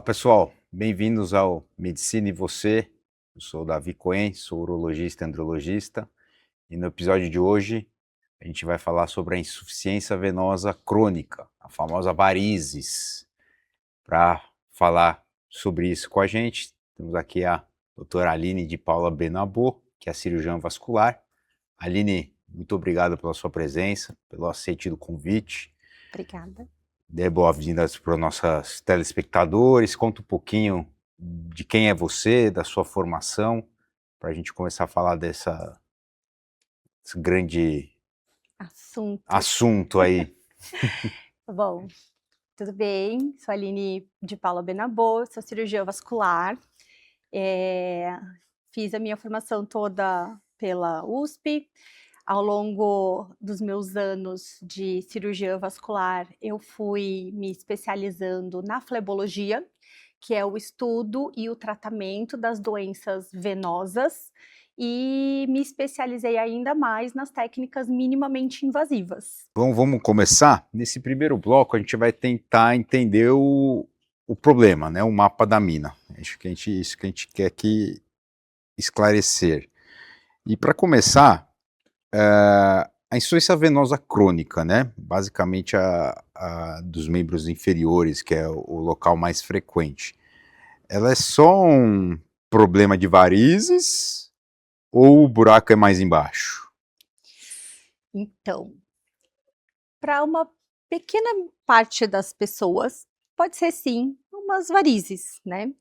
Olá pessoal, bem-vindos ao Medicina e Você. Eu sou o Davi Cohen, sou urologista e andrologista e no episódio de hoje a gente vai falar sobre a insuficiência venosa crônica, a famosa varizes. Para falar sobre isso com a gente, temos aqui a doutora Aline de Paula Benabô, que é cirurgiã vascular. Aline, muito obrigado pela sua presença, pelo aceite do convite. Obrigada. Dê boas-vindas para os nossos telespectadores, conta um pouquinho de quem é você, da sua formação, para a gente começar a falar desse grande assunto aí. Bom, tudo bem? Sou a Aline de Paula Benabô, sou cirurgiã vascular. Fiz a minha formação toda pela USP. Ao longo dos meus anos de cirurgia vascular, eu fui me especializando na flebologia, que é o estudo e o tratamento das doenças venosas, e me especializei ainda mais nas técnicas minimamente invasivas. Bom, vamos começar? Nesse primeiro bloco a gente vai tentar entender o problema, né? O mapa da mina. Acho que isso que a gente quer aqui esclarecer. E para começar, a insuficiência venosa crônica, né? Basicamente a dos membros inferiores, que é o local mais frequente. Ela é só um problema de varizes ou o buraco é mais embaixo? Então, para uma pequena parte das pessoas, pode ser sim umas varizes, né?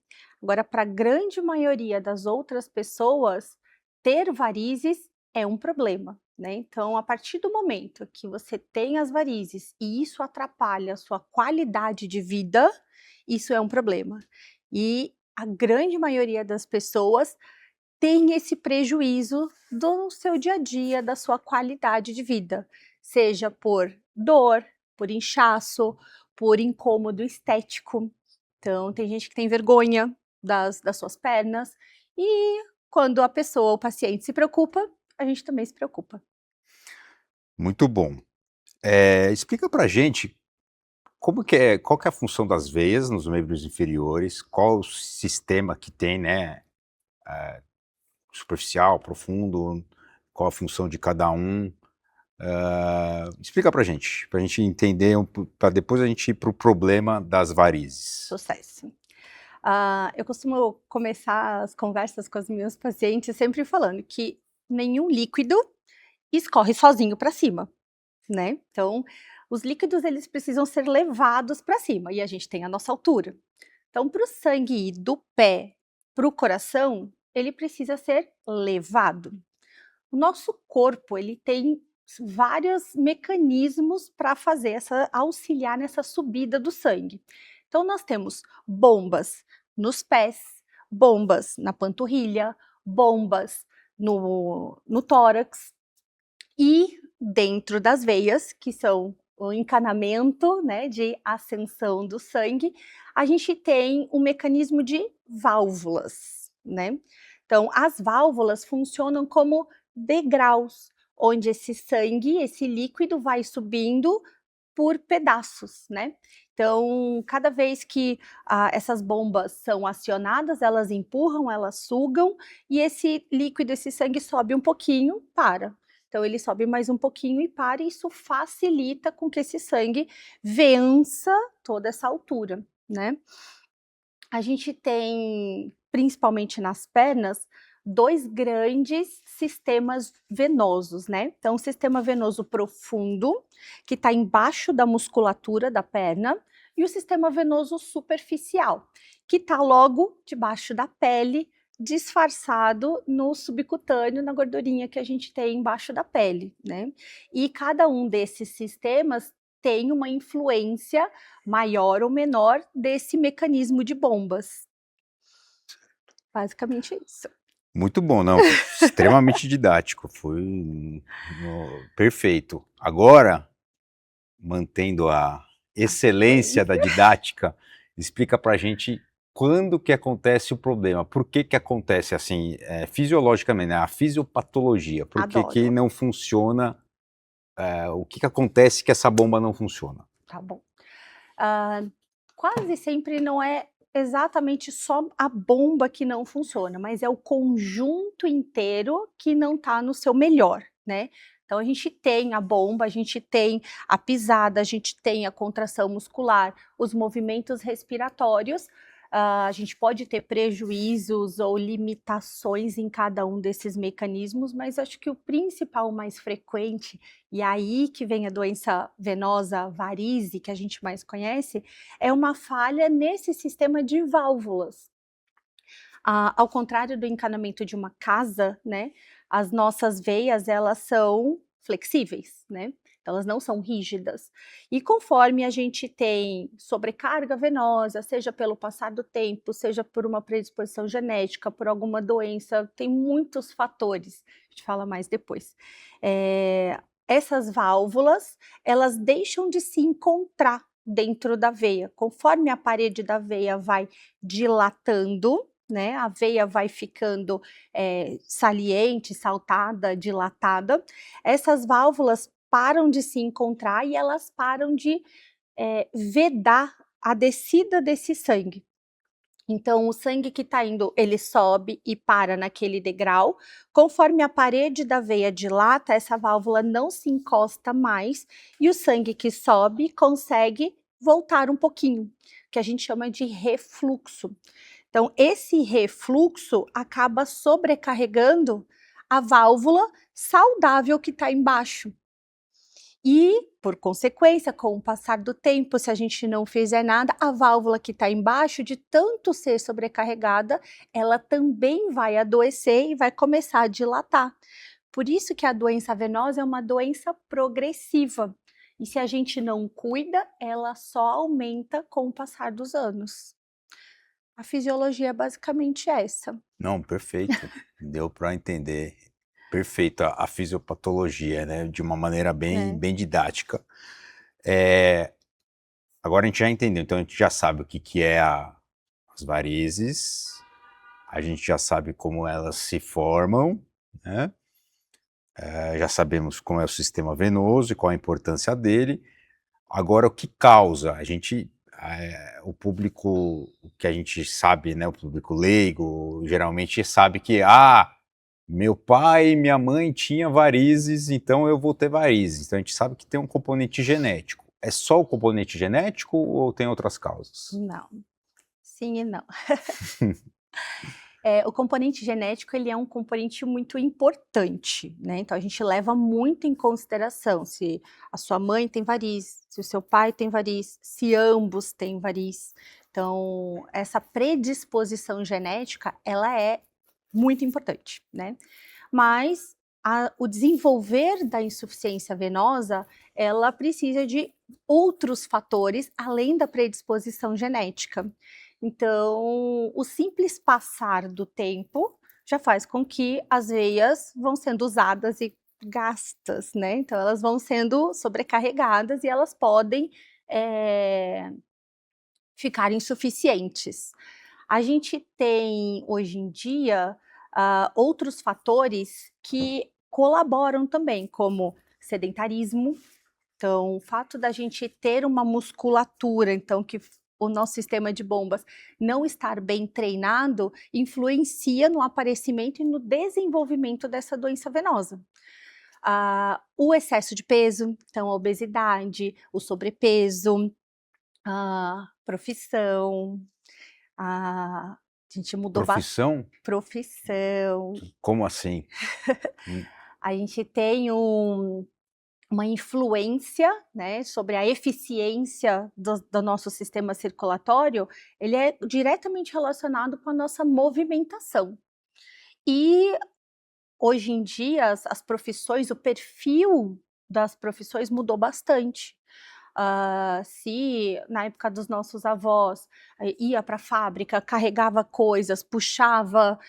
Agora, para a grande maioria das outras pessoas, ter varizes é um problema, né? Então, a partir do momento que você tem as varizes e isso atrapalha a sua qualidade de vida, isso é um problema. E a grande maioria das pessoas tem esse prejuízo do seu dia a dia, da sua qualidade de vida, seja por dor, por inchaço, por incômodo estético. Então, tem gente que tem vergonha das suas pernas, e quando a pessoa, o paciente, se preocupa, a gente também se preocupa. Muito bom. Explica pra gente qual que é a função das veias nos membros inferiores, qual o sistema que tem, né? Superficial, profundo, qual a função de cada um. Explica pra gente entender, para depois a gente ir para o problema das varizes. Sucesso. Eu costumo começar as conversas com os meus pacientes sempre falando que nenhum líquido escorre sozinho para cima, né? Então, os líquidos eles precisam ser levados para cima e a gente tem a nossa altura. Então, para o sangue ir do pé para o coração, ele precisa ser levado. O nosso corpo ele tem vários mecanismos para fazer auxiliar nessa subida do sangue. Então, nós temos bombas nos pés, bombas na panturrilha, bombas no tórax, e dentro das veias, que são o encanamento, né, de ascensão do sangue, a gente tem um mecanismo de válvulas, né? Então, as válvulas funcionam como degraus, onde esse sangue, esse líquido vai subindo por pedaços, né? Então, cada vez que essas bombas são acionadas, elas empurram, elas sugam, e esse líquido, esse sangue sobe um pouquinho, para. Então, ele sobe mais um pouquinho e para, e isso facilita com que esse sangue vença toda essa altura, né? A gente tem, principalmente nas pernas, dois grandes sistemas venosos, né? Então, o sistema venoso profundo, que está embaixo da musculatura da perna, e o sistema venoso superficial, que está logo debaixo da pele, disfarçado no subcutâneo, na gordurinha que a gente tem embaixo da pele, né? E cada um desses sistemas tem uma influência maior ou menor desse mecanismo de bombas. Basicamente isso. Muito bom, não, extremamente didático, foi perfeito. Agora, mantendo a excelência da didática, explica pra gente quando que acontece o problema, por que que acontece assim, fisiologicamente, né, a fisiopatologia, por que que Adoro. não funciona, o que que acontece que essa bomba não funciona? Tá bom. Quase sempre não é exatamente só a bomba que não funciona, mas é o conjunto inteiro que não está no seu melhor, né. Então a gente tem a bomba, a gente tem a pisada, a gente tem a contração muscular, os movimentos respiratórios, a gente pode ter prejuízos ou limitações em cada um desses mecanismos, mas acho que o principal, mais frequente, e aí que vem a doença venosa, varize, que a gente mais conhece, é uma falha nesse sistema de válvulas. Ao contrário do encanamento de uma casa, né, as nossas veias elas são flexíveis, né, então elas não são rígidas. E conforme a gente tem sobrecarga venosa, seja pelo passar do tempo, seja por uma predisposição genética, por alguma doença, tem muitos fatores, a gente fala mais depois. Essas válvulas, elas deixam de se encontrar dentro da veia. Conforme a parede da veia vai dilatando, né, a veia vai ficando, saliente, saltada, dilatada, essas válvulas param de se encontrar e elas param de, vedar a descida desse sangue. Então o sangue que está indo, ele sobe e para naquele degrau, conforme a parede da veia dilata, essa válvula não se encosta mais e o sangue que sobe consegue voltar um pouquinho, que a gente chama de refluxo. Então, esse refluxo acaba sobrecarregando a válvula saudável que está embaixo. E, por consequência, com o passar do tempo, se a gente não fizer nada, a válvula que está embaixo, de tanto ser sobrecarregada, ela também vai adoecer e vai começar a dilatar. Por isso que a doença venosa é uma doença progressiva. E se a gente não cuida, ela só aumenta com o passar dos anos. A fisiologia é basicamente essa. Não, perfeito. Deu para entender perfeito a fisiopatologia, né, de uma maneira bem É. bem didática. Eh, Agora a gente já entendeu, então a gente já sabe o que que é as varizes, a gente já sabe como elas se formam, né, já sabemos como é o sistema venoso e qual a importância dele. Agora o que causa? A gente, o público que a gente sabe, né, o público leigo, geralmente sabe que, meu pai e minha mãe tinha varizes, então eu vou ter varizes. Então a gente sabe que tem um componente genético. É só o componente genético ou tem outras causas? Não, sim e não. O componente genético, ele é um componente muito importante, né, então a gente leva muito em consideração se a sua mãe tem variz, se o seu pai tem variz, se ambos têm variz. Então, essa predisposição genética, ela é muito importante, né. Mas o desenvolver da insuficiência venosa, ela precisa de outros fatores além da predisposição genética. Então, o simples passar do tempo já faz com que as veias vão sendo usadas e gastas, né, então elas vão sendo sobrecarregadas e elas podem, ficar insuficientes. A gente tem hoje em dia, outros fatores que colaboram também, como sedentarismo. Então, o fato da gente ter uma musculatura, então que o nosso sistema de bombas não estar bem treinado, influencia no aparecimento e no desenvolvimento dessa doença venosa. O excesso de peso, então a obesidade, o sobrepeso, a profissão, a gente mudou bastante. Profissão? Profissão, Como assim? Hum, a gente tem uma influência, né, sobre a eficiência do nosso sistema circulatório, ele é diretamente relacionado com a nossa movimentação. E hoje em dia as profissões, o perfil das profissões mudou bastante. Se na época dos nossos avós, ia para a fábrica, carregava coisas, puxava,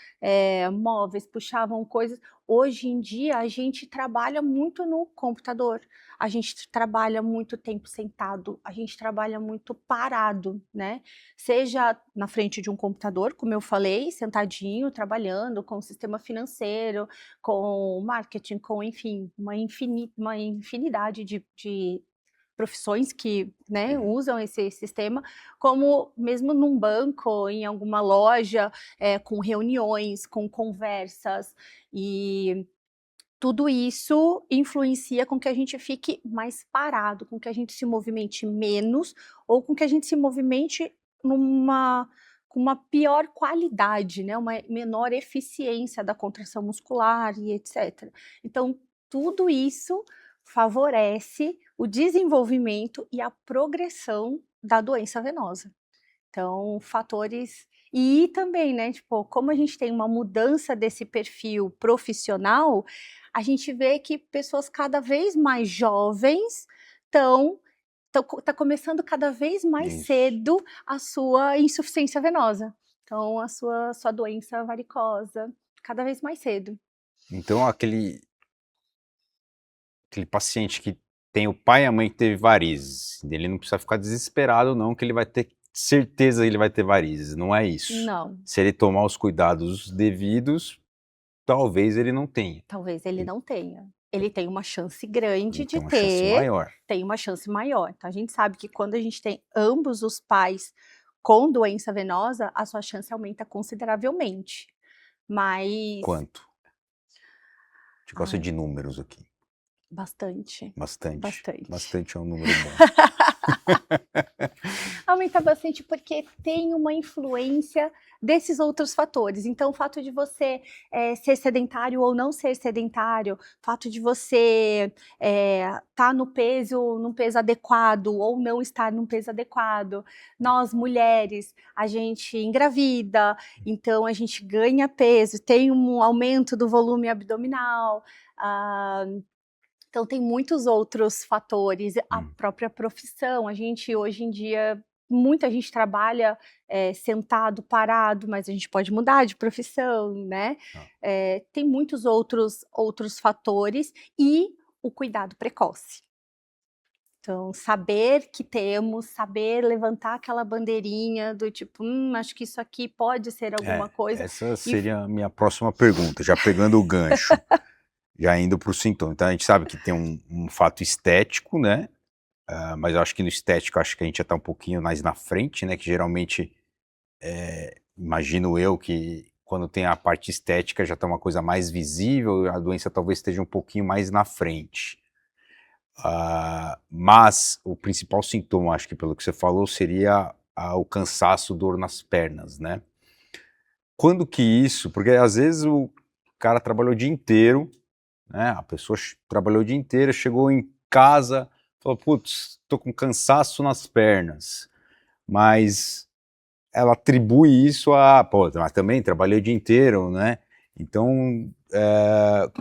móveis, puxavam coisas, hoje em dia a gente trabalha muito no computador, a gente trabalha muito tempo sentado, a gente trabalha muito parado, né, seja na frente de um computador, como eu falei, sentadinho, trabalhando com o sistema financeiro, com marketing, com enfim, uma infinidade de profissões que, né, usam esse sistema, como mesmo num banco, em alguma loja, com reuniões, com conversas, e tudo isso influencia com que a gente fique mais parado, com que a gente se movimente menos, ou com que a gente se movimente numa com uma pior qualidade, né, uma menor eficiência da contração muscular e etcétera. Então, tudo isso favorece o desenvolvimento e a progressão da doença venosa. Então, fatores e também, né, tipo, como a gente tem uma mudança desse perfil profissional, a gente vê que pessoas cada vez mais jovens tá começando cada vez mais Isso. cedo a sua insuficiência venosa. Então, a sua doença varicosa, cada vez mais cedo. Então aquele paciente que tem o pai e a mãe que teve varizes, ele não precisa ficar desesperado não, que ele vai ter certeza que ele vai ter varizes, não é isso. Não, Se ele tomar os cuidados devidos, talvez ele não tenha. talvez ele Ele não tenha. Ele tem uma chance grande ele de tem uma chance ter, maior. tem uma chance maior. Então a gente sabe que quando a gente tem ambos os pais com doença venosa, a sua chance aumenta consideravelmente. Mas Quanto? A gente gosta ai, de números aqui. bastante, Bastante. bastante. Bastante é um número bom. Aumenta bastante porque tem uma influência desses outros fatores. Então, o fato de você ser sedentário ou não ser sedentário, o fato de você estar num peso adequado ou não estar num peso adequado. Nós, mulheres, a gente engravida, então a gente ganha peso, tem um aumento do volume abdominal. ah, então tem muitos outros fatores, a própria profissão, a gente hoje em dia, muita gente trabalha, sentado, parado, mas a gente pode mudar de profissão, né. Ah. Tem muitos outros fatores e o cuidado precoce. Então saber que temos, saber levantar aquela bandeirinha do tipo: acho que isso aqui pode ser alguma coisa", Essa e seria a minha próxima pergunta, já pegando o gancho, já indo para o sintoma. Então a gente sabe que tem um fato estético, né, mas eu acho que no estético, acho que a gente já está um pouquinho mais na frente, né, que geralmente, imagino eu que quando tem a parte estética já está uma coisa mais visível, a doença talvez esteja um pouquinho mais na frente. Mas o principal sintoma, acho que pelo que você falou, seria o cansaço, dor nas pernas, né. Quando que isso porque às vezes o cara trabalhou o dia inteiro, né, a pessoa trabalhou o dia inteiro, chegou em casa, falou: "Putz, tô com cansaço nas pernas", mas ela atribui isso a: "Pô, mas também trabalhei o dia inteiro", né. Então,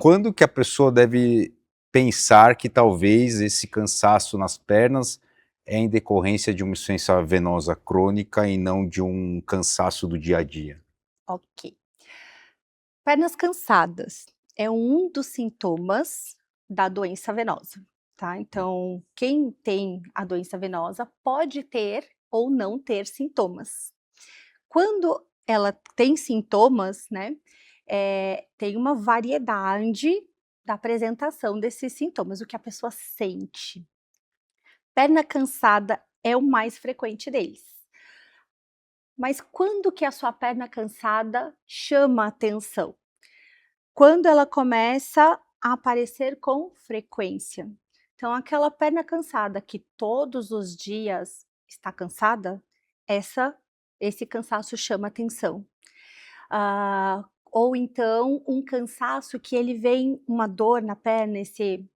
quando que a pessoa deve pensar que talvez esse cansaço nas pernas é em decorrência de uma insuficiência venosa crônica e não de um cansaço do dia a dia? ok. Pernas cansadas é um dos sintomas da doença venosa, tá? Então, quem tem a doença venosa pode ter ou não ter sintomas. Quando ela tem sintomas, né, tem uma variedade da apresentação desses sintomas, o que a pessoa sente. Perna cansada é o mais frequente deles. Mas quando que a sua perna cansada chama a atenção? Quando ela começa a aparecer com frequência. Então, aquela perna cansada que todos os dias está cansada, esse cansaço chama atenção. Ou então um cansaço que ele vem uma dor na perna, esse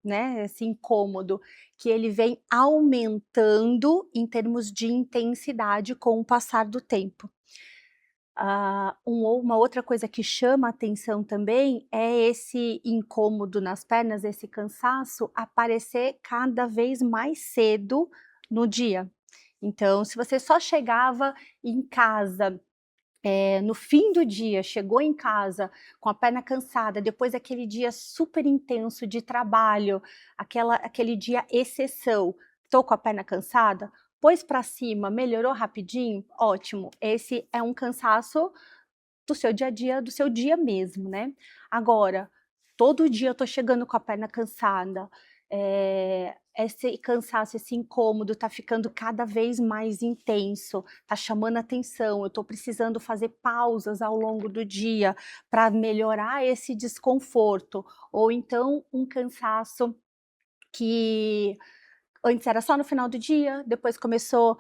incômodo, que ele vem aumentando em termos de intensidade com o passar do tempo. Uma outra coisa que chama atenção também é esse incômodo nas pernas, esse cansaço aparecer cada vez mais cedo no dia. Então, se você só chegava em casa, no fim do dia, chegou em casa com a perna cansada, depois daquele dia super intenso de trabalho, aquele dia exceção, estou com a perna cansada, pôs para cima, melhorou rapidinho, ótimo, esse é um cansaço do seu dia a dia, do seu dia mesmo, né. Agora, todo dia eu tô chegando com a perna cansada, esse cansaço, esse incômodo tá ficando cada vez mais intenso, tá chamando atenção, eu tô precisando fazer pausas ao longo do dia para melhorar esse desconforto, ou então um cansaço que antes era só no final do dia, depois começou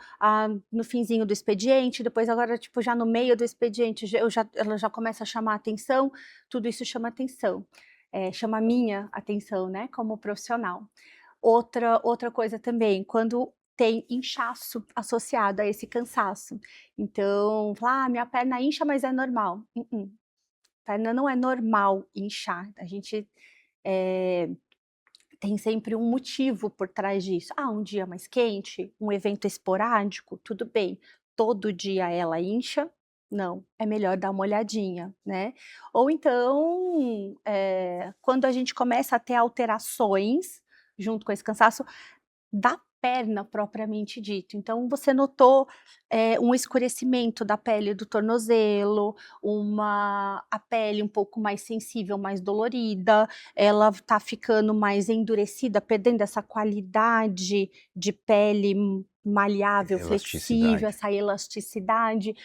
no finzinho do expediente, depois agora, tipo, já no meio do expediente, ela já começa a chamar atenção, tudo isso chama atenção, chama a minha atenção, né, como profissional. Outra coisa também, quando tem inchaço associado a esse cansaço. Então, minha perna incha, mas é normal. Perna não é normal inchar. A gente tem sempre um motivo por trás disso. Um dia mais quente, um evento esporádico, tudo bem. Todo dia ela incha? Não, é melhor dar uma olhadinha, né? Ou então, quando a gente começa a ter alterações junto com esse cansaço da perna propriamente dito. Então você notou, um escurecimento da pele do tornozelo, a pele um pouco mais sensível, mais dolorida, ela tá ficando mais endurecida, perdendo essa qualidade de pele maleável, flexível, Elasticidade. essa elasticidade.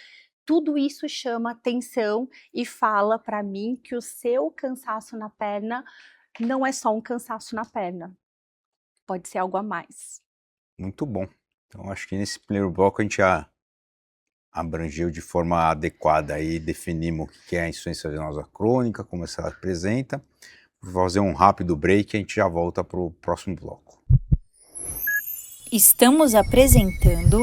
Tudo isso chama atenção e fala para mim que o seu cansaço na perna não é só um cansaço na perna, pode ser algo a mais. Muito bom. Então, acho que nesse primeiro bloco a gente já abrangeu de forma adequada aí, definimos o que é a insuficiência venosa crônica, como ela se apresenta. Vou fazer um rápido break e a gente já volta para o próximo bloco. Estamos apresentando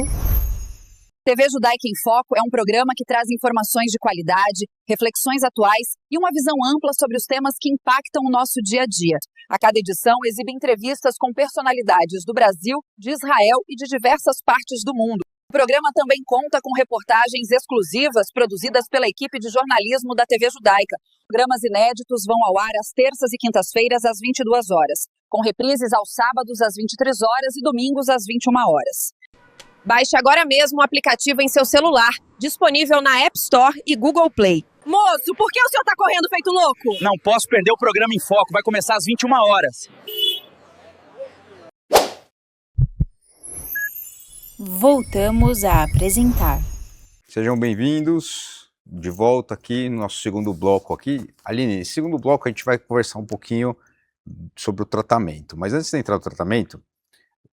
TV Judaica em Foco é um programa que traz informações de qualidade, reflexões atuais e uma visão ampla sobre os temas que impactam o nosso dia a dia. A cada edição exibe entrevistas com personalidades do Brasil, de Israel e de diversas partes do mundo. O programa também conta com reportagens exclusivas produzidas pela equipe de jornalismo da TV Judaica. Programas inéditos vão ao ar às terças e quintas-feiras às 22 horas, com reprises aos sábados às 23 horas e domingos às 21 horas. Baixe agora mesmo o aplicativo em seu celular, disponível na App Store e Google Play. Moço, por que o senhor tá correndo feito louco? Não posso perder o programa em Foco, vai começar às 21 horas. Voltamos a apresentar. Sejam bem-vindos de volta aqui no nosso segundo bloco aqui. Aline, nesse segundo bloco a gente vai conversar um pouquinho sobre o tratamento. Mas antes de entrar no tratamento,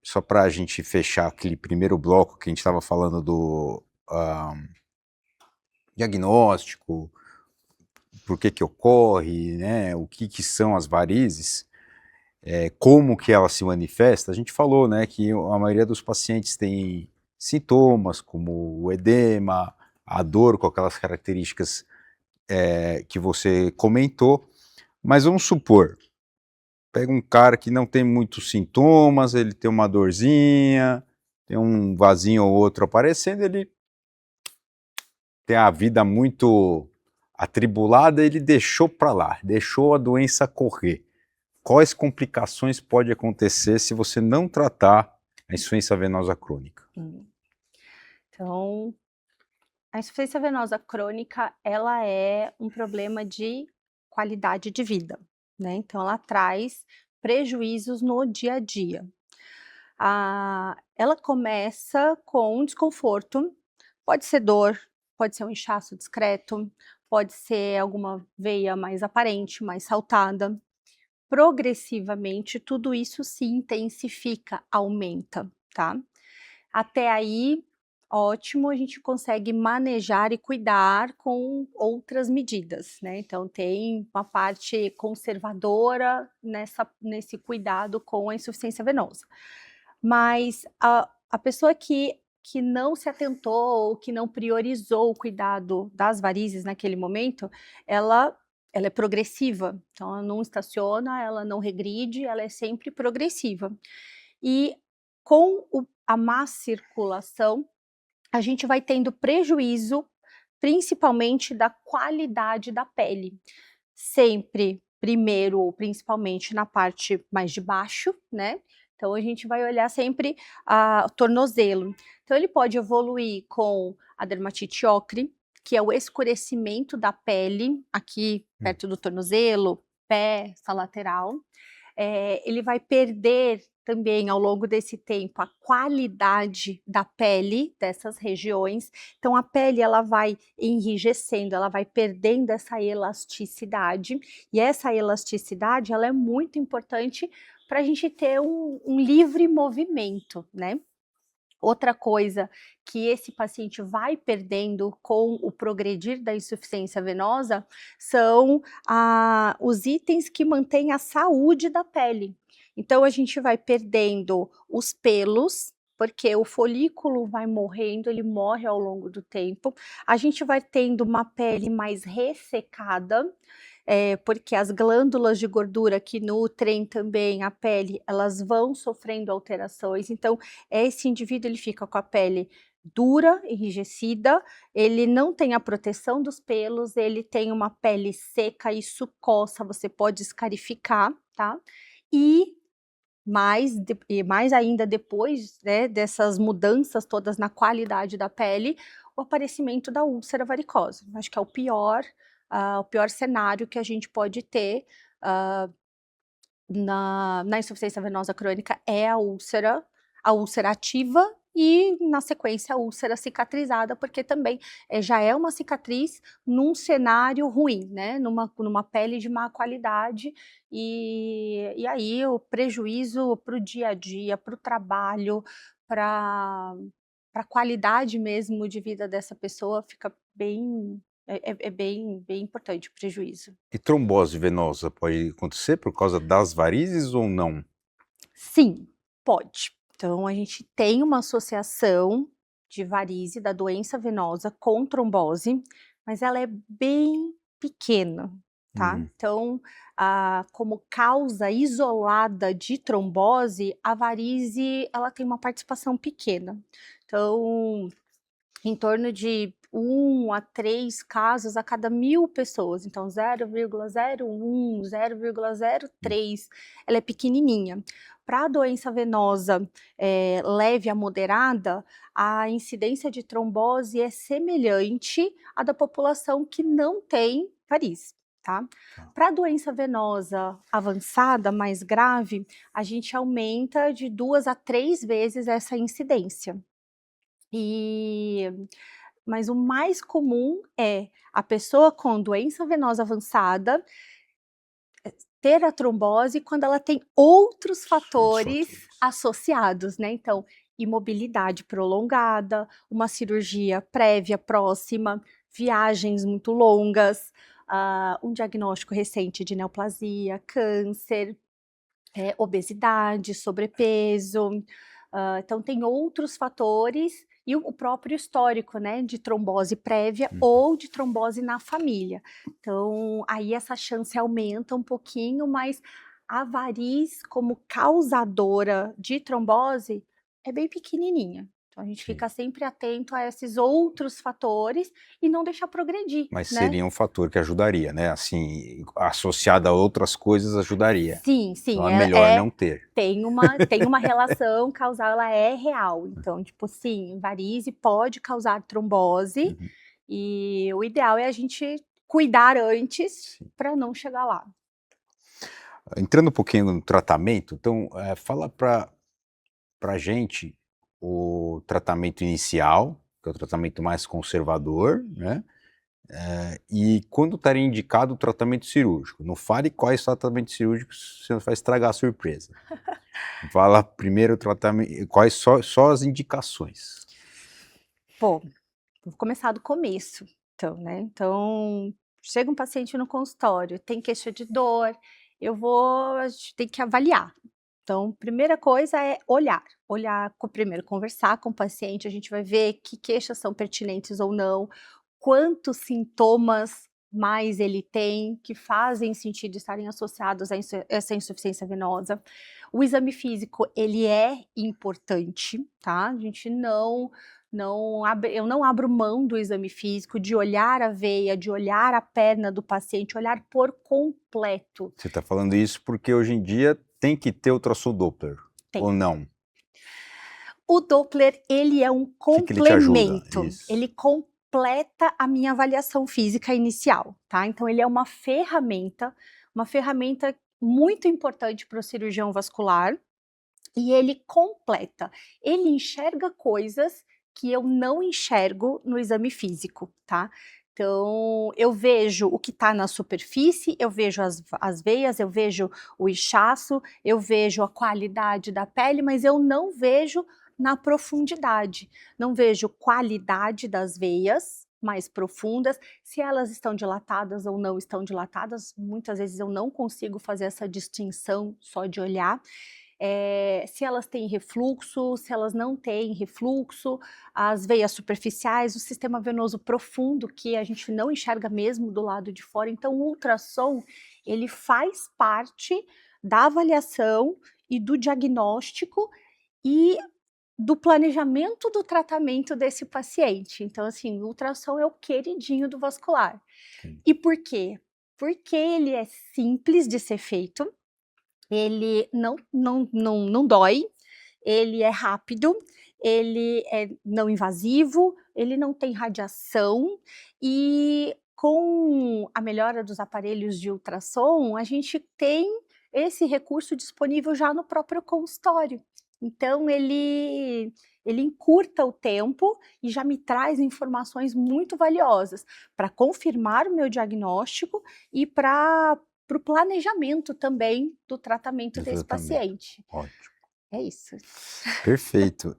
só para a gente fechar aquele primeiro bloco que a gente estava falando do diagnóstico, por que ocorre, né, o que são as varizes, como que ela se manifesta. A gente falou, né, que a maioria dos pacientes tem sintomas como o edema, a dor com aquelas características que você comentou, mas vamos supor, pega um cara que não tem muitos sintomas, ele tem uma dorzinha, tem um vasinho ou outro aparecendo, ele tem a vida muito atribulada, ele deixou para lá, deixou a doença correr. Quais complicações pode acontecer se você não tratar a insuficiência venosa crônica? Então, a insuficiência venosa crônica, ela é um problema de qualidade de vida, né? Então, ela traz prejuízos no dia a dia. Ela começa com um desconforto, pode ser dor, pode ser um inchaço discreto, pode ser alguma veia mais aparente, mais saltada. Progressivamente, tudo isso se intensifica, aumenta, tá? Até aí, ótimo, a gente consegue manejar e cuidar com outras medidas, né? Então tem uma parte conservadora nesse cuidado com a insuficiência venosa. Mas a pessoa que não se atentou ou que não priorizou o cuidado das varizes naquele momento, ela é progressiva, então ela não estaciona, ela não regride, ela é sempre progressiva. E com a má circulação, a gente vai tendo prejuízo, principalmente da qualidade da pele. Sempre, primeiro ou principalmente na parte mais de baixo, né? Então a gente vai olhar sempre o tornozelo. Então ele pode evoluir com a dermatite ocre, que é o escurecimento da pele aqui perto do tornozelo, pé, essa lateral. ele vai perder também ao longo desse tempo a qualidade da pele dessas regiões. Então a pele ela vai enrijecendo, ela vai perdendo essa elasticidade, e essa elasticidade ela é muito importante para a gente ter um livre movimento, né? Outra coisa que esse paciente vai perdendo com o progredir da insuficiência venosa são os itens que mantêm a saúde da pele. Então a gente vai perdendo os pelos, porque o folículo vai morrendo, ele morre ao longo do tempo. A gente vai tendo uma pele mais ressecada, porque as glândulas de gordura que nutrem também a pele, elas vão sofrendo alterações. Então, esse indivíduo ele fica com a pele dura, enrijecida, ele não tem a proteção dos pelos, ele tem uma pele seca, isso coça, você pode escarificar, tá? E mais ainda depois, né, dessas mudanças todas na qualidade da pele, o aparecimento da úlcera varicosa. Acho que é o pior cenário que a gente pode ter na insuficiência venosa crônica é a úlcera ativa e, na sequência, a úlcera cicatrizada, porque também já é uma cicatriz num cenário ruim, né? Numa pele de má qualidade, e aí o prejuízo para o dia a dia, para o trabalho, para a qualidade mesmo de vida dessa pessoa fica bem. É bem importante o prejuízo. E trombose venosa pode acontecer por causa das varizes ou não? Sim, pode. Então, a gente tem uma associação de varize, da doença venosa, com trombose, mas ela é bem pequena, tá? Então, como causa isolada de trombose, a varize, ela tem uma participação pequena. Então, em torno de 1 a 3 casos a cada 1.000 pessoas, então 0,01, 0,03, ela é pequenininha. Para a doença venosa leve a moderada, a incidência de trombose é semelhante à da população que não tem variz, tá? Para a doença venosa avançada, mais grave, a gente aumenta de 2 a 3 vezes essa incidência. Mas o mais comum é a pessoa com doença venosa avançada ter a trombose quando ela tem outros fatores associados, né? Então, imobilidade prolongada, uma cirurgia prévia próxima, viagens muito longas, um diagnóstico recente de neoplasia, câncer, obesidade, sobrepeso. Então, tem outros fatores e o próprio histórico, né, de trombose prévia ou de trombose na família. Então, aí essa chance aumenta um pouquinho, mas a variz como causadora de trombose é bem pequenininha. Então, a gente fica sempre atento a esses outros fatores e não deixar progredir, Mas né? seria um fator que ajudaria, né? Assim, associado a outras coisas ajudaria. Sim, Então é melhor não ter. Tem uma relação causal, ela é real. Então, tipo, sim, varize pode causar trombose, e o ideal é a gente cuidar antes para não chegar lá. Entrando um pouquinho no tratamento, então, fala pra gente o tratamento inicial, que é o tratamento mais conservador, né? E quando estaria indicado o tratamento cirúrgico. Não fale quais tratamentos cirúrgicos, você vai estragar a surpresa. Fala primeiro o tratamento, quais só as indicações. Bom, vou começar do começo, então, né? Então, chega um paciente no consultório, tem queixa de dor, a gente tem que avaliar. Então, primeira coisa é olhar, primeiro conversar com o paciente, a gente vai ver que queixas são pertinentes ou não, quantos sintomas mais ele tem que fazem sentido estarem associados a essa insuficiência venosa. O exame físico, ele é importante, tá? A gente eu não abro mão do exame físico, de olhar a veia, de olhar a perna do paciente, olhar por completo. Você está falando isso porque hoje em dia tem que ter ultrassom Doppler, Tem. ou não? O Doppler, ele é um Que ele te ajuda? complemento, Isso. ele completa a minha avaliação física inicial, tá? Então ele é uma ferramenta muito importante para o cirurgião vascular e ele completa. Ele enxerga coisas que eu não enxergo no exame físico, tá? Então, eu vejo o que está na superfície, eu vejo as veias, eu vejo o inchaço, eu vejo a qualidade da pele, mas eu não vejo na profundidade. Não vejo qualidade das veias mais profundas, se elas estão dilatadas ou não estão dilatadas, muitas vezes eu não consigo fazer essa distinção só de olhar. Se elas têm refluxo, se elas não têm refluxo, as veias superficiais, o sistema venoso profundo, que a gente não enxerga mesmo do lado de fora. Então, o ultrassom, ele faz parte da avaliação e do diagnóstico e do planejamento do tratamento desse paciente. Então, assim, o ultrassom é o queridinho do vascular. E por quê? Porque ele é simples de ser feito, ele não dói, ele é rápido, ele é não invasivo, ele não tem radiação e com a melhora dos aparelhos de ultrassom, a gente tem esse recurso disponível já no próprio consultório. Então ele encurta o tempo e já me traz informações muito valiosas para confirmar o meu diagnóstico e para o planejamento também do tratamento desse paciente. Ótimo. É isso. Perfeito.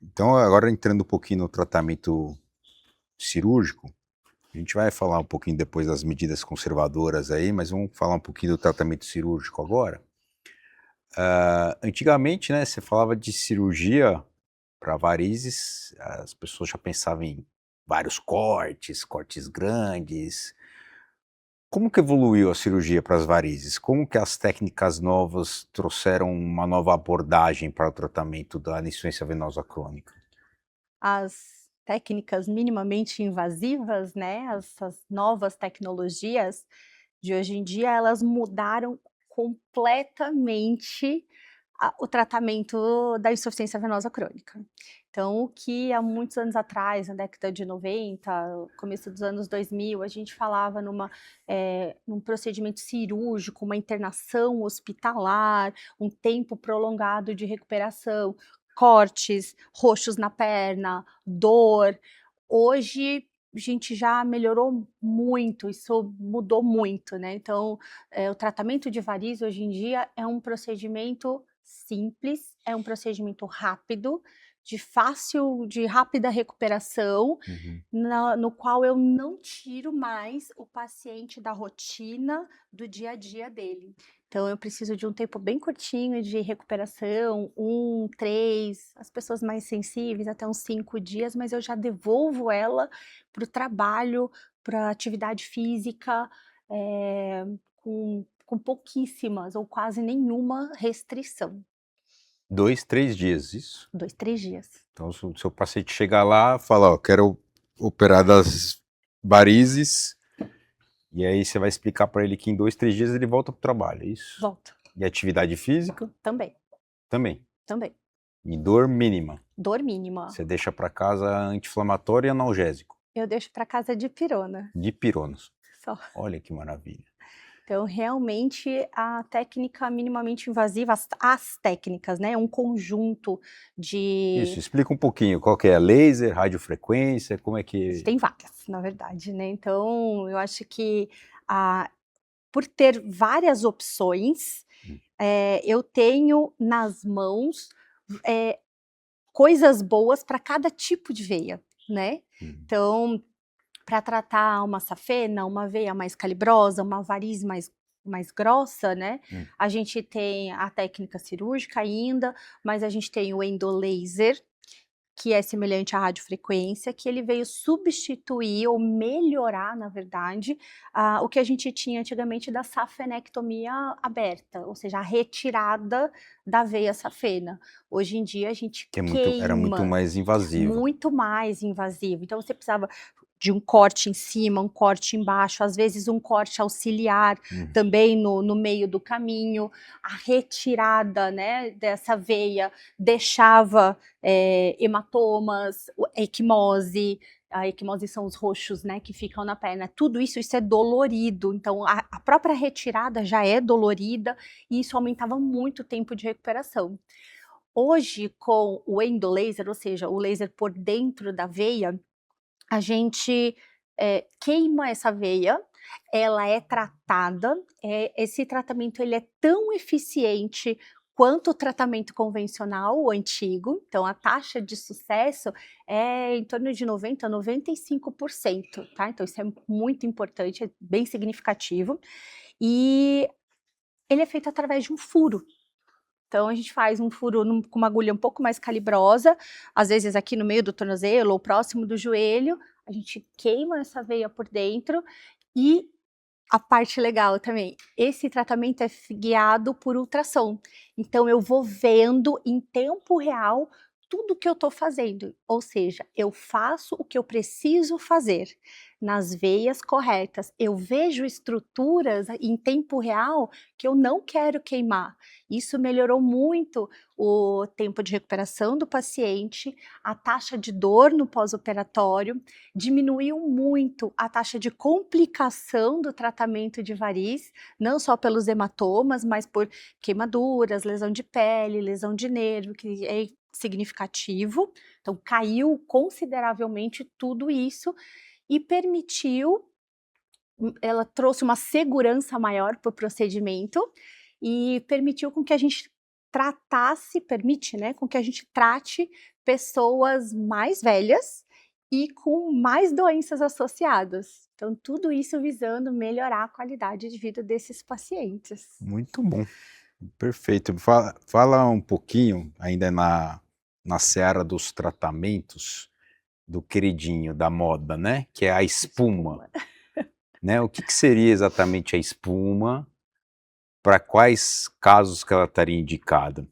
Então, agora entrando um pouquinho no tratamento cirúrgico, a gente vai falar um pouquinho depois das medidas conservadoras aí, mas vamos falar um pouquinho do tratamento cirúrgico agora. Antigamente, né, você falava de cirurgia para varizes, as pessoas já pensavam em vários cortes grandes. Como que evoluiu a cirurgia para as varizes? Como que as técnicas novas trouxeram uma nova abordagem para o tratamento da insuficiência venosa crônica? As técnicas minimamente invasivas, né, essas novas tecnologias de hoje em dia, elas mudaram completamente o tratamento da insuficiência venosa crônica. Então, o que há muitos anos atrás, na década de 90, começo dos anos 2000, a gente falava num procedimento cirúrgico, uma internação hospitalar, um tempo prolongado de recuperação, cortes, roxos na perna, dor. Hoje, a gente já melhorou muito, isso mudou muito, né? Então, o tratamento de varizes hoje em dia é um procedimento simples, é um procedimento rápido, de rápida recuperação, no qual eu não tiro mais o paciente da rotina do dia a dia dele. Então, eu preciso de um tempo bem curtinho de recuperação, 3, as pessoas mais sensíveis até uns 5 dias, mas eu já devolvo ela para o trabalho, para a atividade física, com pouquíssimas ou quase nenhuma restrição. 2, 3 dias, isso? 2, 3 dias. Então, se o seu paciente chegar lá, fala, ó, quero operar das varizes, e aí você vai explicar para ele que em 2, 3 dias ele volta para o trabalho, é isso? Volta. E atividade física? Também. Também. E dor mínima? Dor mínima. Você deixa para casa anti-inflamatório e analgésico? Eu deixo para casa dipirona. Dipironas. Só. Olha que maravilha. Então, realmente, a técnica minimamente invasiva, as técnicas, né? Um conjunto de... Isso, explica um pouquinho, qual que é? Laser, radiofrequência, como é que... Tem várias, na verdade, né? Então, eu acho que por ter várias opções, eu tenho nas mãos coisas boas para cada tipo de veia, né? Então, para tratar uma safena, uma veia mais calibrosa, uma variz mais grossa, né? A gente tem a técnica cirúrgica ainda, mas a gente tem o endolaser, que é semelhante à radiofrequência, que ele veio substituir ou melhorar, na verdade, o que a gente tinha antigamente da safenectomia aberta, ou seja, a retirada da veia safena. Hoje em dia a gente era muito mais invasivo. Muito mais invasivo. Então você precisava de um corte em cima, um corte embaixo, às vezes um corte auxiliar também no meio do caminho. A retirada, né, dessa veia deixava hematomas, equimose, A equimose são os roxos, né, que ficam na perna. Tudo isso é dolorido. Então, a própria retirada já é dolorida e isso aumentava muito o tempo de recuperação. Hoje, com o endolaser, ou seja, o laser por dentro da veia, a gente queima essa veia, ela é tratada, esse tratamento ele é tão eficiente quanto o tratamento convencional, o antigo, então a taxa de sucesso é em torno de 90% a 95%, tá? Então isso é muito importante, é bem significativo, e ele é feito através de um furo. Então a gente faz um furo com uma agulha um pouco mais calibrosa, às vezes aqui no meio do tornozelo ou próximo do joelho, a gente queima essa veia por dentro e a parte legal também, esse tratamento é guiado por ultrassom, então eu vou vendo em tempo real tudo que eu estou fazendo, ou seja, eu faço o que eu preciso fazer nas veias corretas, eu vejo estruturas em tempo real que eu não quero queimar. Isso melhorou muito o tempo de recuperação do paciente, a taxa de dor no pós-operatório, diminuiu muito a taxa de complicação do tratamento de variz, não só pelos hematomas, mas por queimaduras, lesão de pele, lesão de nervo, que é significativo. Então, caiu consideravelmente tudo isso e permitiu, ela trouxe uma segurança maior para o procedimento e permitiu com que a gente permite, né, com que a gente trate pessoas mais velhas e com mais doenças associadas. Então, tudo isso visando melhorar a qualidade de vida desses pacientes. Muito bom, perfeito. Fala um pouquinho, ainda na seara dos tratamentos, do queridinho da moda, né? Que é a espuma. Né? O que seria exatamente a espuma? Para quais casos que ela estaria indicada?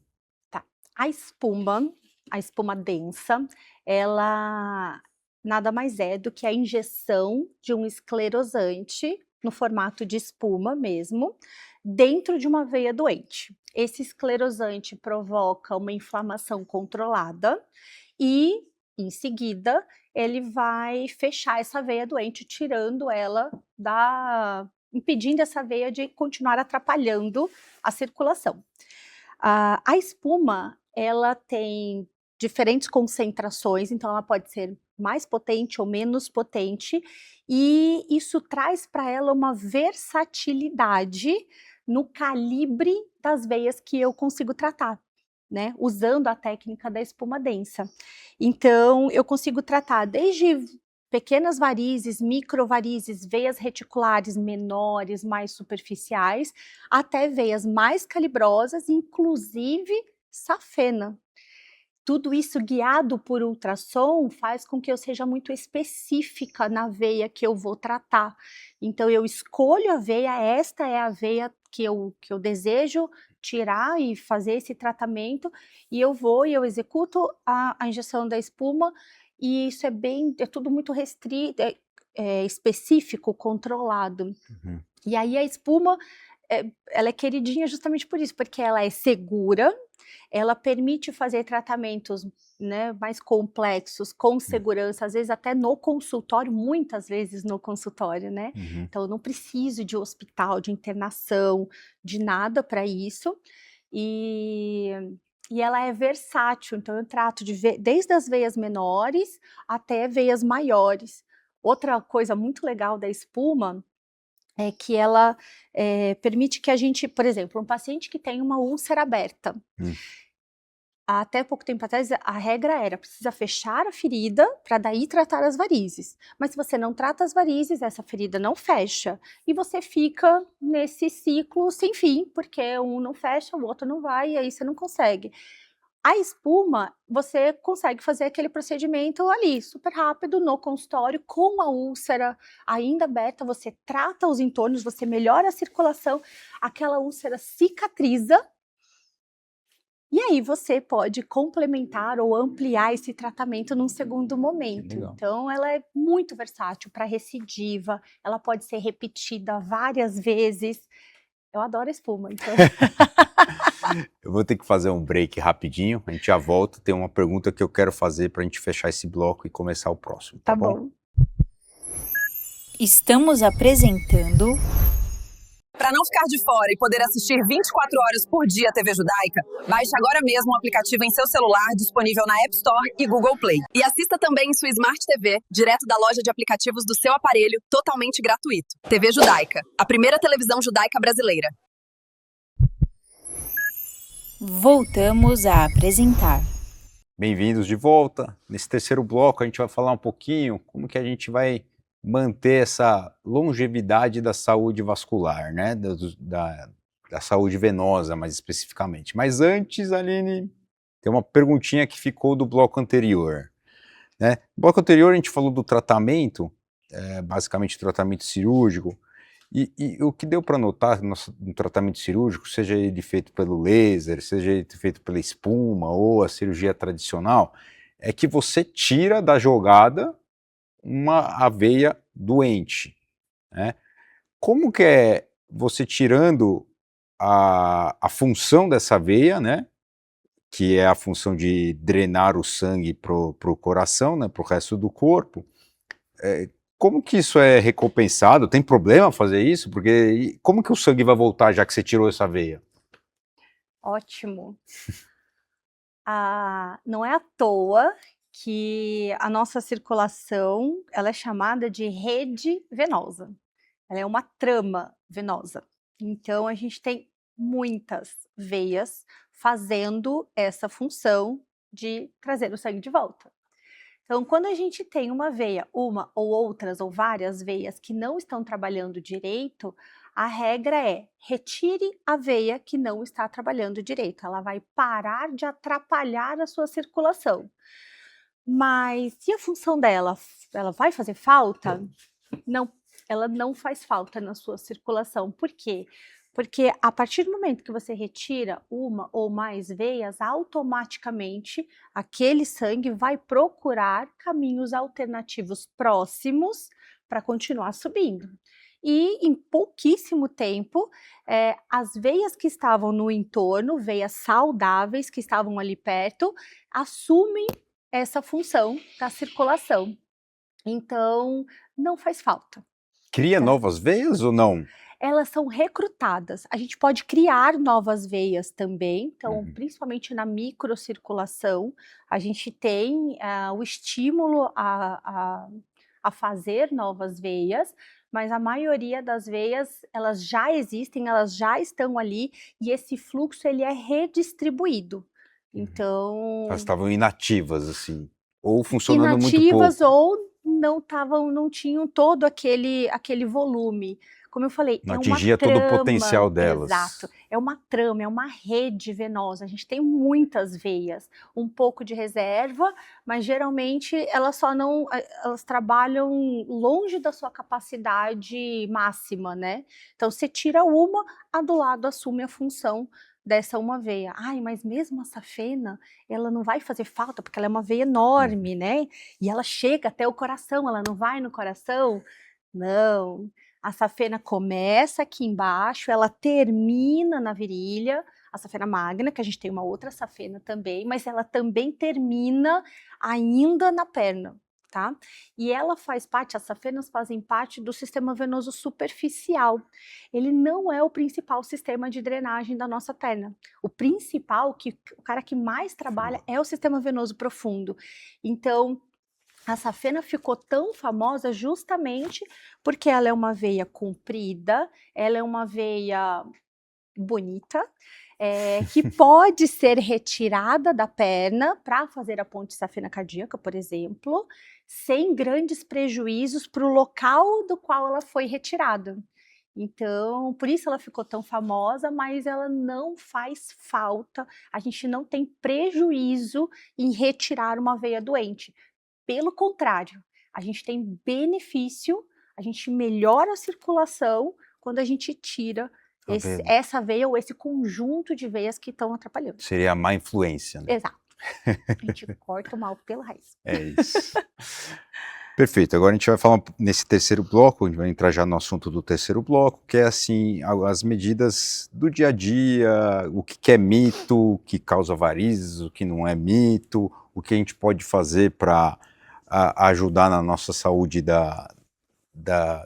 Tá. A espuma densa, ela nada mais é do que a injeção de um esclerosante no formato de espuma mesmo, dentro de uma veia doente. Esse esclerosante provoca uma inflamação controlada e, em seguida, ele vai fechar essa veia doente, tirando ela impedindo essa veia de continuar atrapalhando a circulação. A espuma, ela tem diferentes concentrações, então ela pode ser mais potente ou menos potente, e isso traz para ela uma versatilidade no calibre das veias que eu consigo tratar, né, usando a técnica da espuma densa. Então, eu consigo tratar desde pequenas varizes, microvarizes, veias reticulares menores, mais superficiais, até veias mais calibrosas, inclusive safena. Tudo isso guiado por ultrassom faz com que eu seja muito específica na veia que eu vou tratar. Então eu escolho a veia, esta é a veia que eu desejo tirar e fazer esse tratamento, e eu executo a injeção da espuma, e isso é tudo muito restrito, específico, controlado. Uhum. E aí a espuma, ela é queridinha justamente por isso, porque ela é segura, ela permite fazer tratamentos, né, mais complexos, com segurança, às vezes até no consultório, muitas vezes no consultório, né? Uhum. Então eu não preciso de hospital, de internação, de nada para isso. E ela é versátil, então eu trato desde as veias menores até veias maiores. Outra coisa muito legal da espuma é que ela permite que a gente, por exemplo, um paciente que tem uma úlcera aberta, até pouco tempo atrás a regra era, precisa fechar a ferida para daí tratar as varizes. Mas se você não trata as varizes, essa ferida não fecha. E você fica nesse ciclo sem fim, porque um não fecha, o outro não vai, e aí você não consegue. A espuma, você consegue fazer aquele procedimento ali, super rápido, no consultório, com a úlcera ainda aberta, você trata os entornos, você melhora a circulação, aquela úlcera cicatriza, e aí você pode complementar ou ampliar esse tratamento num segundo momento. Legal. Então ela é muito versátil para recidiva, ela pode ser repetida várias vezes. Eu adoro espuma, então. Eu vou ter que fazer um break rapidinho, a gente já volta. Tem uma pergunta que eu quero fazer para a gente fechar esse bloco e começar o próximo, tá bom? Estamos apresentando Para não ficar de fora e poder assistir 24 horas por dia a TV Judaica, baixe agora mesmo o aplicativo em seu celular, disponível na App Store e Google Play. E assista também em sua Smart TV, direto da loja de aplicativos do seu aparelho, totalmente gratuito. TV Judaica, a primeira televisão judaica brasileira. Voltamos a apresentar. Bem-vindos de volta. Nesse terceiro bloco a gente vai falar um pouquinho como que a gente vai manter essa longevidade da saúde vascular, né? Da saúde venosa, mais especificamente. Mas antes, Aline, tem uma perguntinha que ficou do bloco anterior, né? No bloco anterior a gente falou do tratamento, basicamente tratamento cirúrgico, e o que deu para notar no tratamento cirúrgico, seja ele feito pelo laser, seja ele feito pela espuma ou a cirurgia tradicional, é que você tira da jogada uma veia doente, né? Como que é você tirando a função dessa veia, né? Que é a função de drenar o sangue pro coração, né? Pro resto do corpo. Como que isso é recompensado? Tem problema fazer isso? Porque como que o sangue vai voltar já que você tirou essa veia? Ótimo. Não é à toa que a nossa circulação, ela é chamada de rede venosa. Ela é uma trama venosa. Então, a gente tem muitas veias fazendo essa função de trazer o sangue de volta. Então, quando a gente tem uma veia, uma ou outras ou várias veias que não estão trabalhando direito, a regra é: retire a veia que não está trabalhando direito. Ela vai parar de atrapalhar a sua circulação. Mas e a função dela? Ela vai fazer falta? Não, ela não faz falta na sua circulação. Por quê? Porque a partir do momento que você retira uma ou mais veias, automaticamente aquele sangue vai procurar caminhos alternativos próximos para continuar subindo. E em pouquíssimo tempo, as veias que estavam no entorno, veias saudáveis que estavam ali perto, assumem essa função da circulação. Então, não faz falta. Cria novas veias ou não? Elas são recrutadas. A gente pode criar novas veias também, então, principalmente na microcirculação, a gente tem o estímulo a fazer novas veias, mas a maioria das veias, elas já existem, elas já estão ali, e esse fluxo ele é redistribuído. Então, elas estavam inativas, assim, ou funcionando muito pouco. Inativas ou não tinham todo aquele volume. Como eu falei, Não é uma atingia todo o trama, potencial delas. exato, é uma trama, é uma rede venosa, a gente tem muitas veias, um pouco de reserva, mas geralmente elas trabalham longe da sua capacidade máxima, né? Então, você tira uma, a do lado assume a função dessa uma veia. Ai, mas mesmo a safena, ela não vai fazer falta, porque ela é uma veia enorme, né? E ela chega até o coração, ela não vai no coração? Não. A safena começa aqui embaixo, ela termina na virilha, a safena magna, que a gente tem uma outra safena também, mas ela também termina ainda na perna, tá? E ela faz parte, as safenas fazem parte do sistema venoso superficial. Ele não é o principal sistema de drenagem da nossa perna. O principal, o cara que mais trabalha é o sistema venoso profundo. Então, a safena ficou tão famosa justamente porque ela é uma veia comprida, ela é uma veia bonita, que pode ser retirada da perna para fazer a ponte safena cardíaca, por exemplo, sem grandes prejuízos para o local do qual ela foi retirada. Então, por isso ela ficou tão famosa, mas ela não faz falta, a gente não tem prejuízo em retirar uma veia doente. Pelo contrário, a gente tem benefício, a gente melhora a circulação quando a gente tira essa veia ou esse conjunto de veias que estão atrapalhando. Seria a má influência, né? Exato. A gente corta o mal pela raiz. É isso. Perfeito. Agora a gente vai falar nesse terceiro bloco, a gente vai entrar já no assunto do terceiro bloco, que é assim, as medidas do dia a dia, o que é mito, o que causa varizes, o que não é mito, o que a gente pode fazer para ajudar na nossa saúde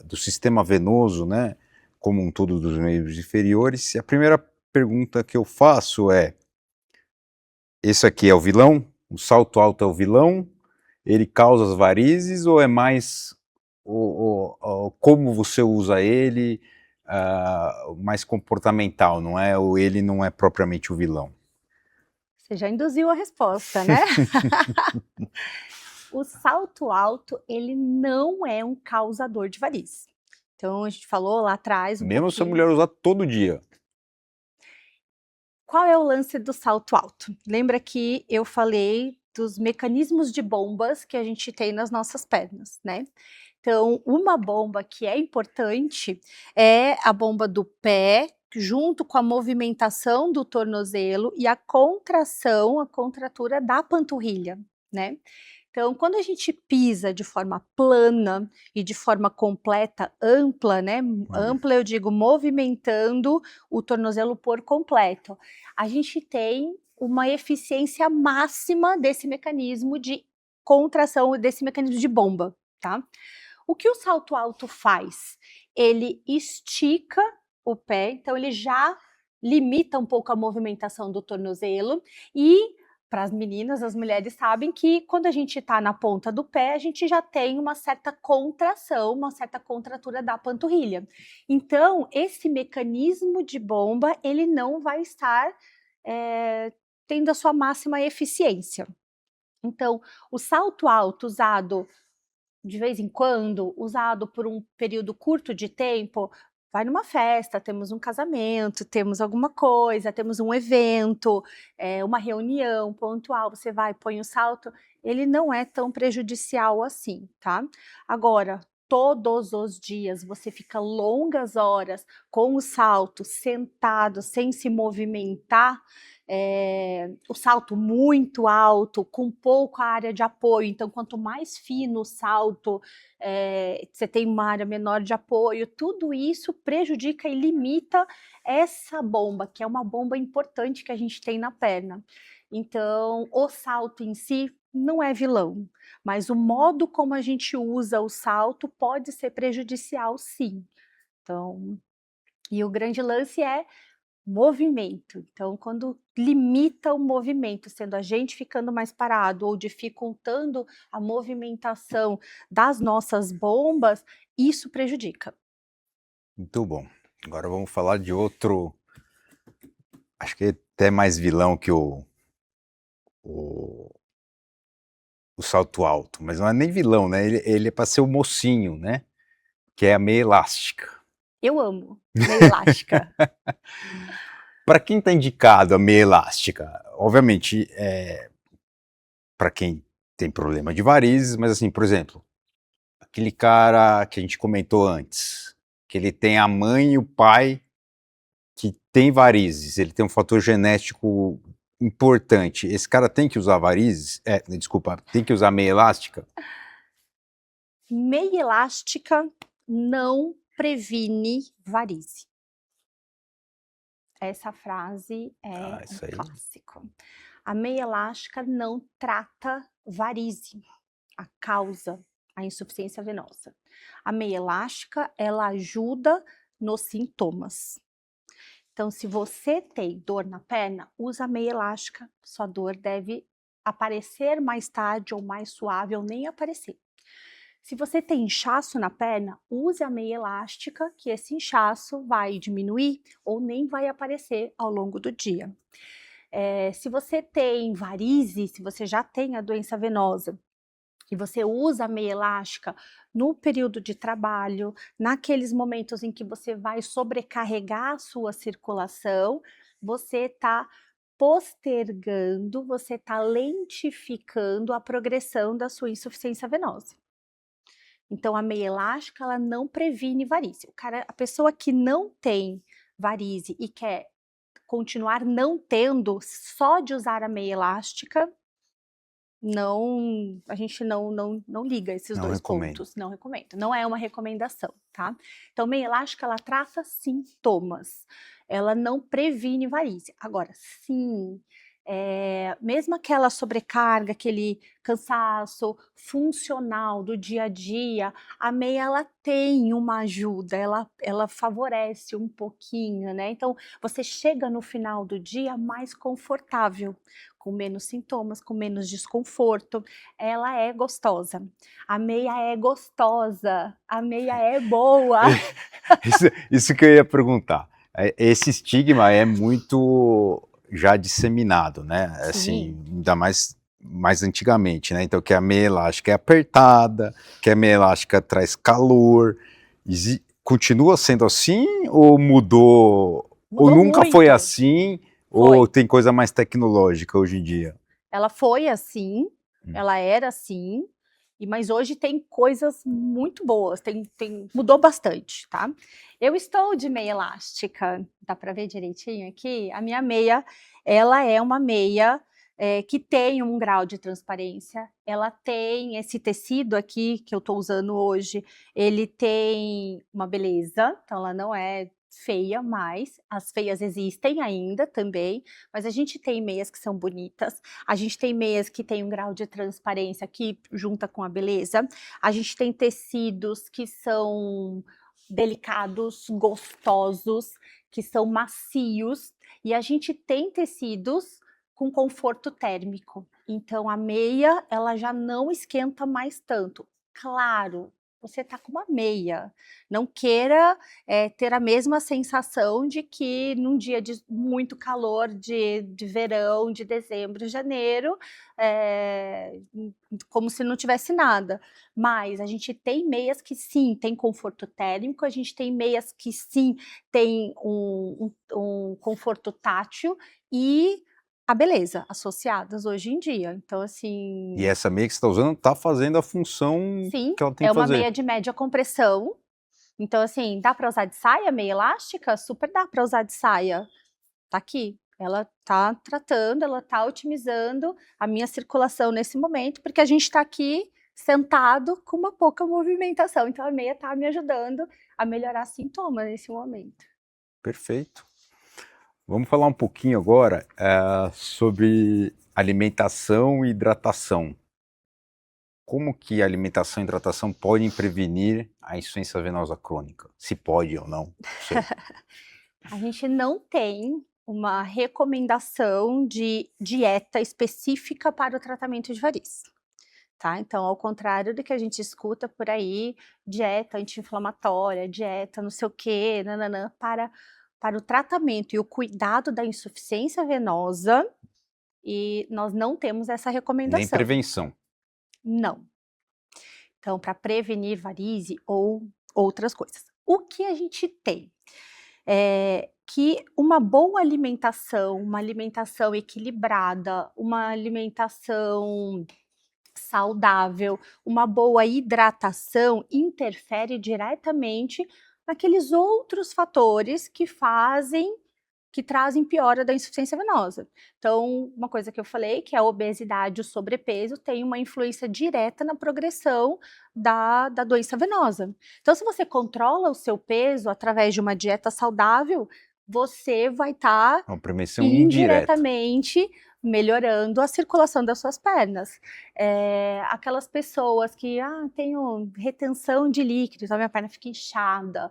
do sistema venoso, né, como um todo dos membros inferiores. E a primeira pergunta que eu faço é, esse aqui é o vilão? O salto alto é o vilão? Ele causa as varizes ou é mais como você usa ele, mais comportamental, não é? Ou ele não é propriamente o vilão? Você já induziu a resposta, né? O salto alto, ele não é um causador de varizes. Então, a gente falou lá atrás um Mesmo se a pouquinho. mulher usar todo dia. Qual é o lance do salto alto? Lembra que eu falei dos mecanismos de bombas que a gente tem nas nossas pernas, né? Então, uma bomba que é importante é a bomba do pé, junto com a movimentação do tornozelo e a contração, a contratura da panturrilha, né? Então, quando a gente pisa de forma plana e de forma completa, ampla, né? Ampla, eu digo, movimentando o tornozelo por completo, a gente tem uma eficiência máxima desse mecanismo de contração, desse mecanismo de bomba, tá? O que o salto alto faz? Ele estica o pé, então ele já limita um pouco a movimentação do tornozelo e para as meninas, as mulheres sabem que quando a gente está na ponta do pé, a gente já tem uma certa contração, uma certa contratura da panturrilha. Então, esse mecanismo de bomba, ele não vai estar tendo a sua máxima eficiência. Então, o salto alto usado de vez em quando, usado por um período curto de tempo, vai numa festa, temos um casamento, temos alguma coisa, temos um evento, uma reunião pontual, você vai, põe o salto, ele não é tão prejudicial assim, tá? Agora, todos os dias você fica longas horas com o salto, sentado, sem se movimentar, o salto muito alto, com pouca área de apoio, então quanto mais fino o salto, você tem uma área menor de apoio, tudo isso prejudica e limita essa bomba, que é uma bomba importante que a gente tem na perna. Então, o salto em si não é vilão, mas o modo como a gente usa o salto pode ser prejudicial, sim. Então, e o grande lance é movimento. Então, quando limita o movimento, sendo a gente ficando mais parado ou dificultando a movimentação das nossas bombas, isso prejudica. Muito bom. Agora vamos falar de outro, acho que é até mais vilão que o, o salto alto, mas não é nem vilão, né? Ele é para ser o mocinho, né? Que é a meia elástica. Eu amo meia elástica. Para quem está indicado a meia elástica? Obviamente, para quem tem problema de varizes, mas assim, por exemplo, aquele cara que a gente comentou antes, que ele tem a mãe e o pai que tem varizes, ele tem um fator genético importante. Esse cara tem que usar varizes? Desculpa, tem que usar meia elástica? Meia elástica não previne varize. Essa frase é Isso um aí. clássico. A meia elástica não trata varize, a causa, a insuficiência venosa. A meia elástica, ela ajuda nos sintomas. Então, se você tem dor na perna, usa a meia elástica, sua dor deve aparecer mais tarde ou mais suave ou nem aparecer. Se você tem inchaço na perna, use a meia elástica, que esse inchaço vai diminuir ou nem vai aparecer ao longo do dia. Se você tem varize, se você já tem a doença venosa, e você usa a meia elástica no período de trabalho, naqueles momentos em que você vai sobrecarregar a sua circulação, você está postergando, você está lentificando a progressão da sua insuficiência venosa. Então, a meia elástica, ela não previne varize. A pessoa que não tem varize e quer continuar não tendo, só de usar a meia elástica, a gente não liga esses Não 2 recomendo. pontos, não recomendo, não é uma recomendação, tá. Então meia elástica ela trata sintomas, ela não previne varíze. Agora sim, mesmo aquela sobrecarga, aquele cansaço funcional do dia a dia, a meia ela tem uma ajuda, ela favorece um pouquinho, né, então você chega no final do dia mais confortável, com menos sintomas, com menos desconforto, ela é gostosa. A meia é gostosa, a meia é boa. Isso que eu ia perguntar. Esse estigma é muito já disseminado, né? Assim, Sim, ainda mais antigamente, né? Então, que a meia elástica é apertada, que a meia elástica traz calor. Continua sendo assim ou mudou? Ou mudou nunca foi muito. assim? Ou Foi. tem coisa mais tecnológica hoje em dia? Ela foi assim, Hum. ela era assim, mas hoje tem coisas muito boas, mudou bastante, tá. Eu estou de meia elástica, dá para ver direitinho aqui? A minha meia, ela é uma meia, que tem um grau de transparência, ela tem esse tecido aqui que eu estou usando hoje, ele tem uma beleza, então ela não é feia mais, as feias existem ainda também, mas a gente tem meias que são bonitas, a gente tem meias que têm um grau de transparência que junta com a beleza. A gente tem tecidos que são delicados, gostosos, que são macios. E a gente tem tecidos com conforto térmico. Então a meia, ela já não esquenta mais tanto. Claro, você tá com uma meia. Não queira ter a mesma sensação de que num dia de muito calor de verão, de dezembro, janeiro, como se não tivesse nada. Mas a gente tem meias que sim, tem conforto térmico, a gente tem meias que sim, tem um conforto tátil e a beleza associadas hoje em dia. Então E assim, essa meia que você está usando está fazendo a função sim, que ela tem é que uma fazer. meia de média compressão, então, assim, dá para usar de saia, meia elástica? Super dá para usar de saia. Tá aqui, ela tá tratando, ela tá otimizando a minha circulação nesse momento, porque a gente tá aqui sentado com uma pouca movimentação, então a meia tá me ajudando a melhorar sintomas nesse momento. Perfeito. Vamos falar um pouquinho agora sobre alimentação e hidratação. Como que a alimentação e hidratação podem prevenir a insuficiência venosa crônica? Se pode ou não, não sei. A gente não tem uma recomendação de dieta específica para o tratamento de varizes. Tá? Então, ao contrário do que a gente escuta por aí, dieta anti-inflamatória, dieta não sei o quê, nananã, para o tratamento e o cuidado da insuficiência venosa, e nós não temos essa Nem recomendação. prevenção. Não. Então, para prevenir varize ou outras coisas. O que a gente tem? Que uma boa alimentação, uma alimentação equilibrada, uma alimentação saudável, uma boa hidratação interfere diretamente naqueles outros fatores que trazem piora da insuficiência venosa. Então, uma coisa que eu falei, que é a obesidade, o sobrepeso, tem uma influência direta na progressão da doença venosa. Então, se você controla o seu peso através de uma dieta saudável, você vai estar É uma prevenção indireta. indiretamente melhorando a circulação das suas pernas. Aquelas pessoas que, tenho retenção de líquidos, a minha perna fica inchada,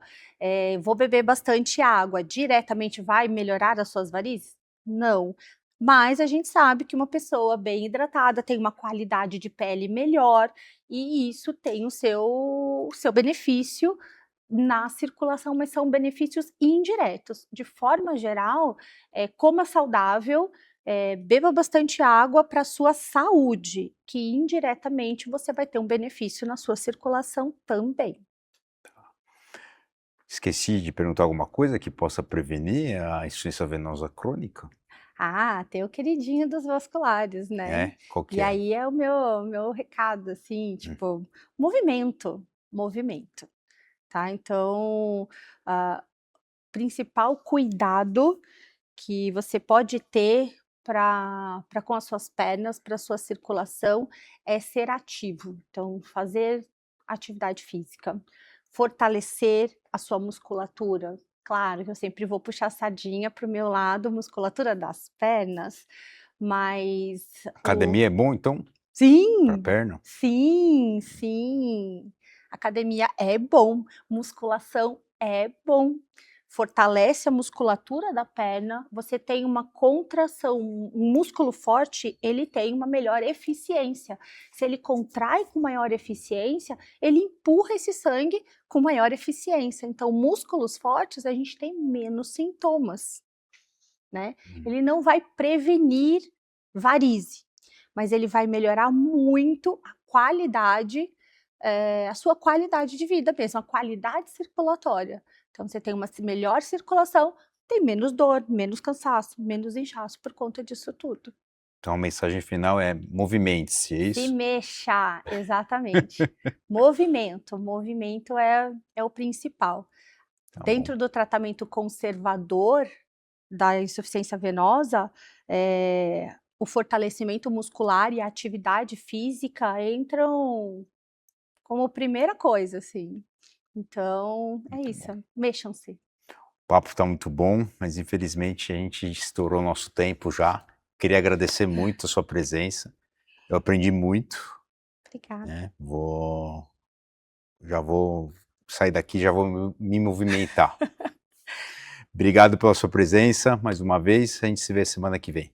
vou beber bastante água, diretamente vai melhorar as suas varizes? Não. Mas a gente sabe que uma pessoa bem hidratada tem uma qualidade de pele melhor e isso tem o seu benefício na circulação, mas são benefícios indiretos. De forma geral, coma saudável, beba bastante água para a sua saúde, que indiretamente você vai ter um benefício na sua circulação também. Esqueci de perguntar alguma coisa que possa prevenir a insuficiência venosa crônica? Tem o queridinho dos vasculares, né. Qual que E é? aí é o meu recado, assim, Hum. tipo, movimento, tá. Então, principal cuidado que você pode ter para com as suas pernas, para a sua circulação, é ser ativo. Então, fazer atividade física, fortalecer a sua musculatura. Claro que eu sempre vou puxar a sardinha para o meu lado, musculatura das pernas, mas Academia é bom, então, para sim, perna? sim, sim. Academia é bom, musculação é bom. Fortalece a musculatura da perna, você tem uma contração, um músculo forte, ele tem uma melhor eficiência. Se ele contrai com maior eficiência, ele empurra esse sangue com maior eficiência. Então, músculos fortes, a gente tem menos sintomas, né? Ele não vai prevenir varize, mas ele vai melhorar muito a qualidade, a sua qualidade de vida mesmo, a qualidade circulatória. Então, você tem uma melhor circulação, tem menos dor, menos cansaço, menos inchaço por conta disso tudo. Então a mensagem final é movimente-se, é Se isso? mexa, exatamente. Movimento é o principal. Tá bom. Dentro do tratamento conservador da insuficiência venosa, o fortalecimento muscular e a atividade física entram como primeira coisa, assim. Então, é Muito isso, mexam-se. O papo está muito bom, mas infelizmente a gente estourou nosso tempo já. Queria agradecer muito a sua presença. Eu aprendi muito, Obrigada. né? Já vou sair daqui, já vou me movimentar. Obrigado pela sua presença mais uma vez. A gente se vê semana que vem.